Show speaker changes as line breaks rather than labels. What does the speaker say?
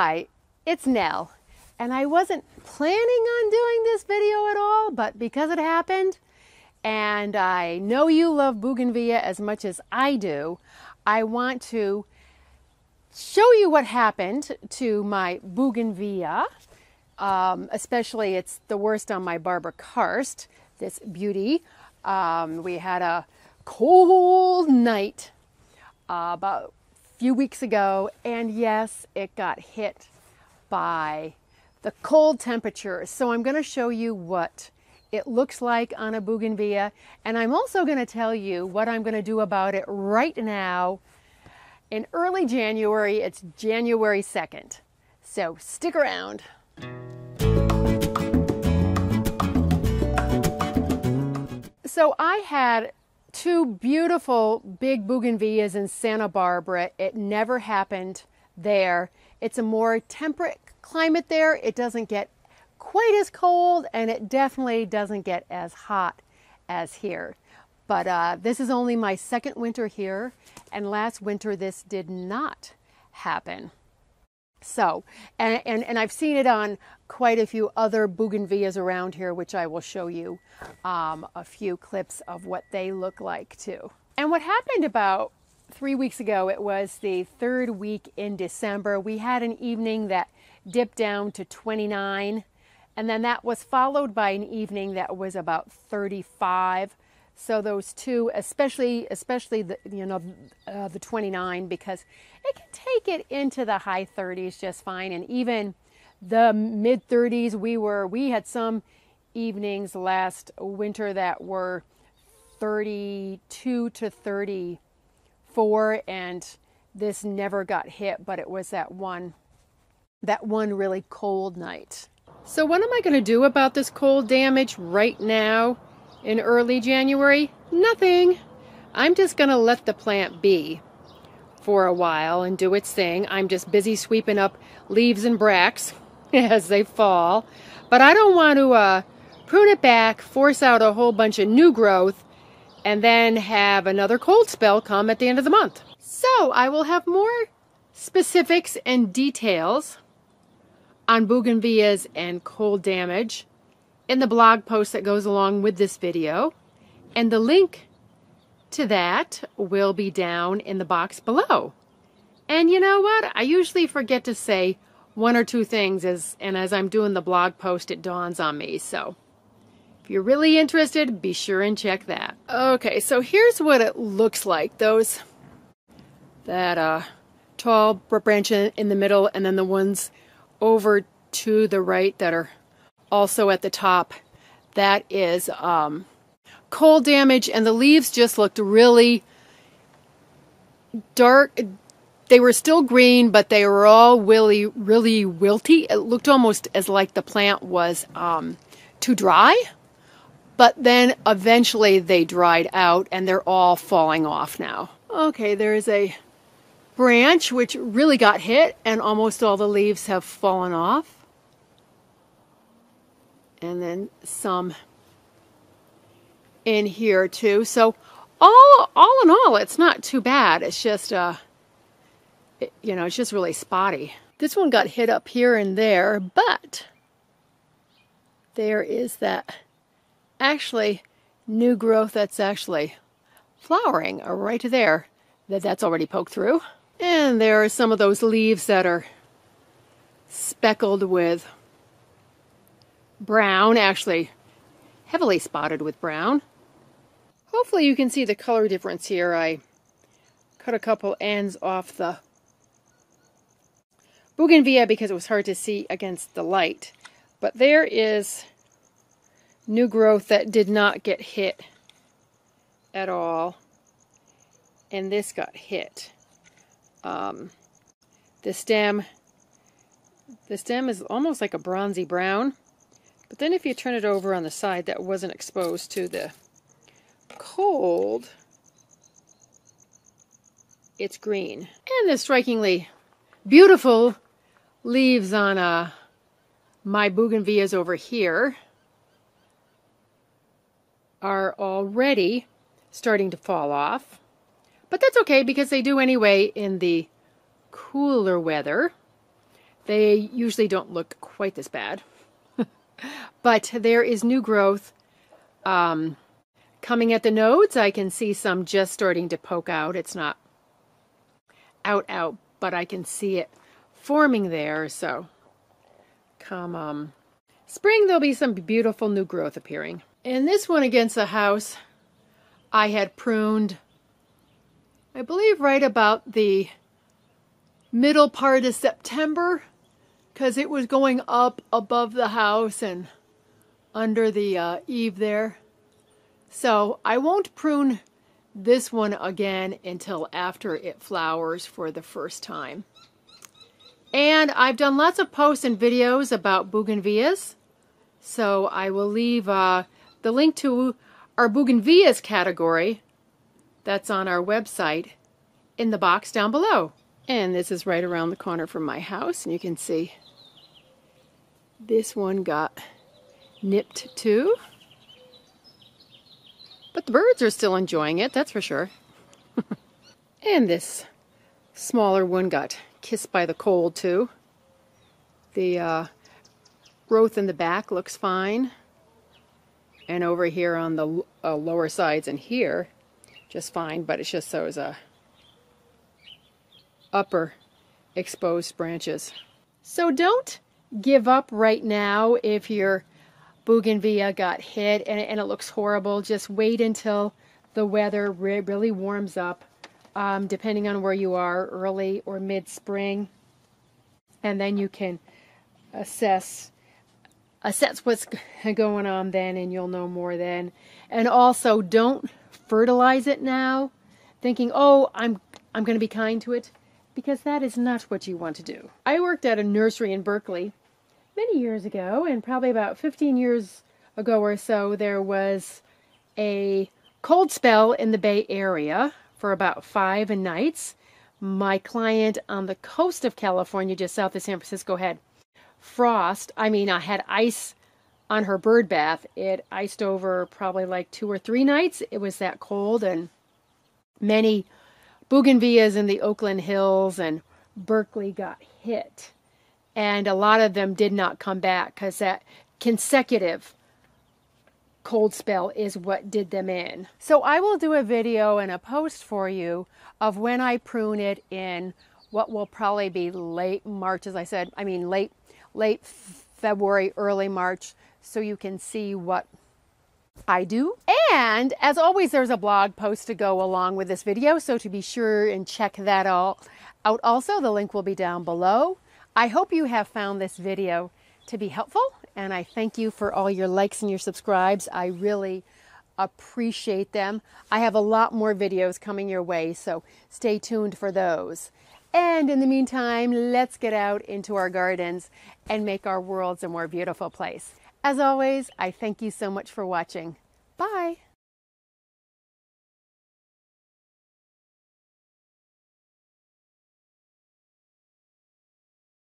Hi, it's Nell, and I wasn't planning on doing this video at all, but because it happened, and I know you love bougainvillea as much as I do, I want to show you what happened to my bougainvillea. Especially it's the worst on my Barbara Karst, this beauty. We had a cold night about a few weeks ago, and yes, it got hit by the cold temperatures. So I'm going to show you what it looks like on a bougainvillea, and I'm also going to tell you what I'm going to do about it right now in early January. It's January 2nd, so stick around. So I had two beautiful big bougainvilleas in Santa Barbara. It never happened there. It's a more temperate climate there. It doesn't get quite as cold, and it definitely doesn't get as hot as here. But this is only my second winter here, and last winter this did not happen. So, and I've seen it on quite a few other bougainvilleas around here, which I will show you a few clips of what they look like too. And what happened about 3 weeks ago, it was the third week in December, we had an evening that dipped down to 29, and then that was followed by an evening that was about 35. So those two, especially the, the 29, because it can take it into the high 30s just fine, and even the mid 30s. We had some evenings last winter that were 32 to 34, and this never got hit, but it was that one really cold night. So what am I going to do about this cold damage right now in early January? Nothing. I'm just going to let the plant be for a while and do its thing. I'm just busy sweeping up leaves and bracts as they fall. But I don't want to prune it back, force out a whole bunch of new growth, and then have another cold spell come at the end of the month. So I will have more specifics and details on bougainvilleas and cold damage in the blog post that goes along with this video, and the link to that will be down in the box below. And you know what? I usually forget to say one or two things, as I'm doing the blog post, it dawns on me. So if you're really interested, be sure and check that. Okay, so here's what it looks like. That tall branch in the middle, and then the ones over to the right that are also at the top, that is cold damage, and the leaves just looked really dark. They were still green, but they were all really wilty. It looked almost as like the plant was too dry, but then eventually they dried out and they're all falling off now. Okay, there's a branch which really got hit, and almost all the leaves have fallen off. And then some in here too. So all in all, it's not too bad. It's just, it's just really spotty. This one got hit up here and there, but there is that actually new growth that's actually flowering right there. That's already poked through. And there are some of those leaves that are speckled with brown, actually heavily spotted with brown. Hopefully you can see the color difference here. I cut a couple ends off the bougainvillea because it was hard to see against the light. But there is new growth that did not get hit at all. And this got hit. The stem is almost like a bronzy brown. But then if you turn it over on the side that wasn't exposed to the cold, it's green. And the strikingly beautiful leaves on my bougainvilleas over here are already starting to fall off. But that's okay, because they do anyway in the cooler weather. They usually don't look quite this bad. But there is new growth coming at the nodes. I can see some just starting to poke out. It's not out, but I can see it forming there. So come spring, there'll be some beautiful new growth appearing. And this one against the house, I had pruned, I believe, right about the middle part of September, because it was going up above the house and under the eave there. So I won't prune this one again until after it flowers for the first time. And I've done lots of posts and videos about bougainvilleas, so I will leave the link to our bougainvilleas category that's on our website in the box down below. And this is right around the corner from my house, and you can see this one got nipped too. But the birds are still enjoying it, that's for sure. And this smaller one got kissed by the cold too. The growth in the back looks fine. And over here on the lower sides and here, just fine, but it's just those upper exposed branches. So don't give up right now if your bougainvillea got hit and it looks horrible. Just wait until the weather really warms up, depending on where you are, early or mid-spring. And then you can assess what's going on then, and you'll know more then. And also, don't fertilize it now, thinking, oh, I'm going to be kind to it, because that is not what you want to do. I worked at a nursery in Berkeley many years ago, and probably about 15 years ago or so, there was a cold spell in the Bay Area for about 5 nights. My client on the coast of California, just south of San Francisco, had frost. I had ice on her bird bath. It iced over probably like 2 or 3 nights. It was that cold, and many bougainvilleas in the Oakland Hills and Berkeley got hit. And a lot of them did not come back because that consecutive cold spell is what did them in. So I will do a video and a post for you of when I prune it in what will probably be late March, as I said. Late February, early March, so you can see what I do. And as always, there's a blog post to go along with this video, so to be sure and check that all out also. The link will be down below. I hope you have found this video to be helpful, and I thank you for all your likes and your subscribes. I really appreciate them. I have a lot more videos coming your way, so stay tuned for those. And in the meantime, let's get out into our gardens and make our worlds a more beautiful place. As always, I thank you so much for watching. Bye.